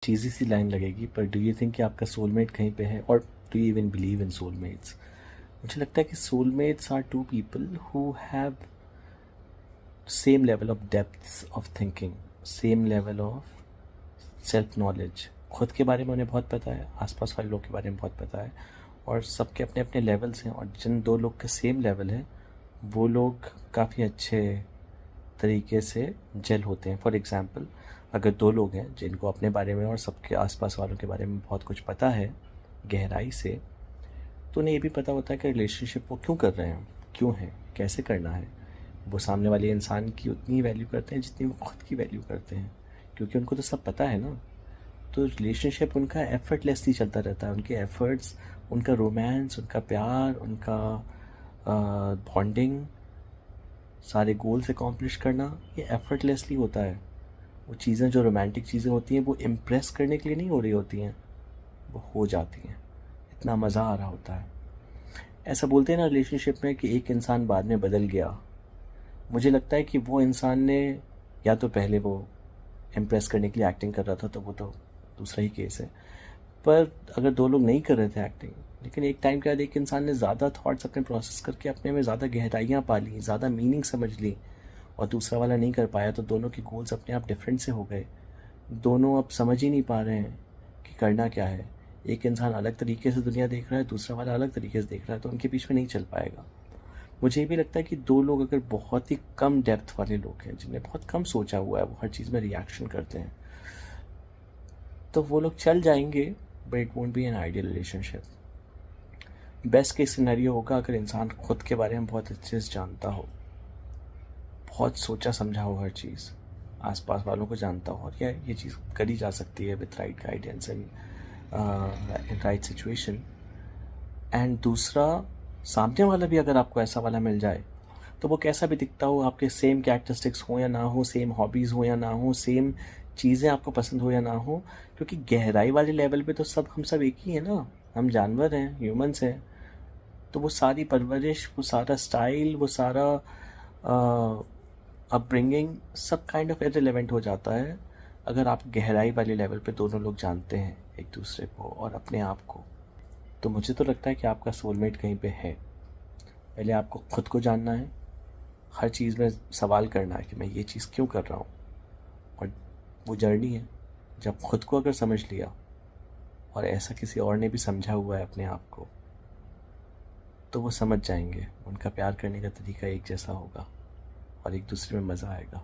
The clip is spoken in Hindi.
चीज़ी सी लाइन लगेगी, पर डू यू थिंक कि आपका सोलमेट कहीं पे है, और do you even believe in soulmates? मुझे लगता है कि soulmates are two people who have same level of depths of thinking, same level of self knowledge. खुद के बारे में उन्हें बहुत पता है, आसपास वाले लोग के बारे में बहुत पता है, और सबके अपने अपने लेवल्स हैं, और जिन दो लोग का सेम लेवल है वो लोग काफ़ी अच्छे तरीके से जेल होते हैं। फॉर एग्ज़ाम्पल, अगर दो लोग हैं जिनको अपने बारे में और सबके आसपास वालों के बारे में बहुत कुछ पता है गहराई से, तो उन्हें ये भी पता होता है कि रिलेशनशिप वो क्यों कर रहे हैं, क्यों है, कैसे करना है। वो सामने वाले इंसान की उतनी वैल्यू करते हैं जितनी वो खुद की वैल्यू करते हैं, क्योंकि उनको तो सब पता है ना। तो रिलेशनशिप उनका एफर्टलेसली चलता रहता है, उनके एफर्ट्स, उनका रोमांस, उनका प्यार, उनका बॉन्डिंग, सारे गोल्स अकॉम्प्लिश करना, ये एफर्टलेसली होता है। वो चीज़ें जो रोमांटिक चीज़ें होती हैं वो इम्प्रेस करने के लिए नहीं हो रही होती हैं, वो हो जाती हैं, इतना मज़ा आ रहा होता है। ऐसा बोलते हैं ना रिलेशनशिप में कि एक इंसान बाद में बदल गया। मुझे लगता है कि वो इंसान ने, या तो पहले वो इम्प्रेस करने के लिए एक्टिंग कर रहा था, तो वो तो दूसरा ही केस है, पर अगर दो लोग नहीं कर रहे थे एक्टिंग, लेकिन एक टाइम के बाद एक इंसान ने ज़्यादा थॉट्स अपने प्रोसेस करके अपने में ज़्यादा गहराइयाँ पा ली, ज़्यादा मीनिंग समझ ली, और दूसरा वाला नहीं कर पाया, तो दोनों के गोल्स अपने आप डिफरेंट से हो गए। दोनों अब समझ ही नहीं पा रहे हैं कि करना क्या है। एक इंसान अलग तरीके से दुनिया देख रहा है, दूसरा वाला अलग तरीके से देख रहा है, तो उनके बीच में नहीं चल पाएगा। मुझे ये भी लगता है कि दो लोग अगर बहुत ही कम डेप्थ वाले लोग हैं, जिन्हें बहुत कम सोचा हुआ है, वो हर चीज़ में रिएक्शन करते हैं, तो वो लोग चल जाएंगे, but it won't be an ideal relationship. Best case scenario होगा अगर इंसान खुद के बारे में बहुत अच्छे से जानता हो, बहुत सोचा समझा हो हर चीज़, आसपास वालों को जानता हो, और ये चीज़ करी जा सकती है with right guidance and right situation. And दूसरा, सामने वाला भी अगर आपको ऐसा वाला मिल जाए, तो वो कैसा भी दिखता हो, आपके सेम कैरेक्टरिस्टिक्स हो या ना हो, सेम हॉबीज़ हो या ना हो, सेम चीज़ें आपको पसंद हो या ना हो, क्योंकि गहराई वाले लेवल पे तो हम सब एक ही हैं ना, हम जानवर हैं, ह्यूमंस हैं। तो वो सारी परवरिश, वो सारा स्टाइल, वो सारा अपब्रिंगिंग, सब काइंड ऑफ इररिलेवेंट हो जाता है अगर आप गहराई वाले लेवल पे दोनों लोग जानते हैं एक दूसरे को और अपने आप को। तो मुझे तो लगता है कि आपका सोलमेट कहीं पे है। पहले आपको खुद को जानना है, हर चीज़ में सवाल करना है कि मैं ये चीज़ क्यों कर रहा हूँ, और वो जर्नी है। जब खुद को अगर समझ लिया, और ऐसा किसी और ने भी समझा हुआ है अपने आप को, तो वो समझ जाएंगे, उनका प्यार करने का तरीका एक जैसा होगा, और एक दूसरे में मज़ा आएगा।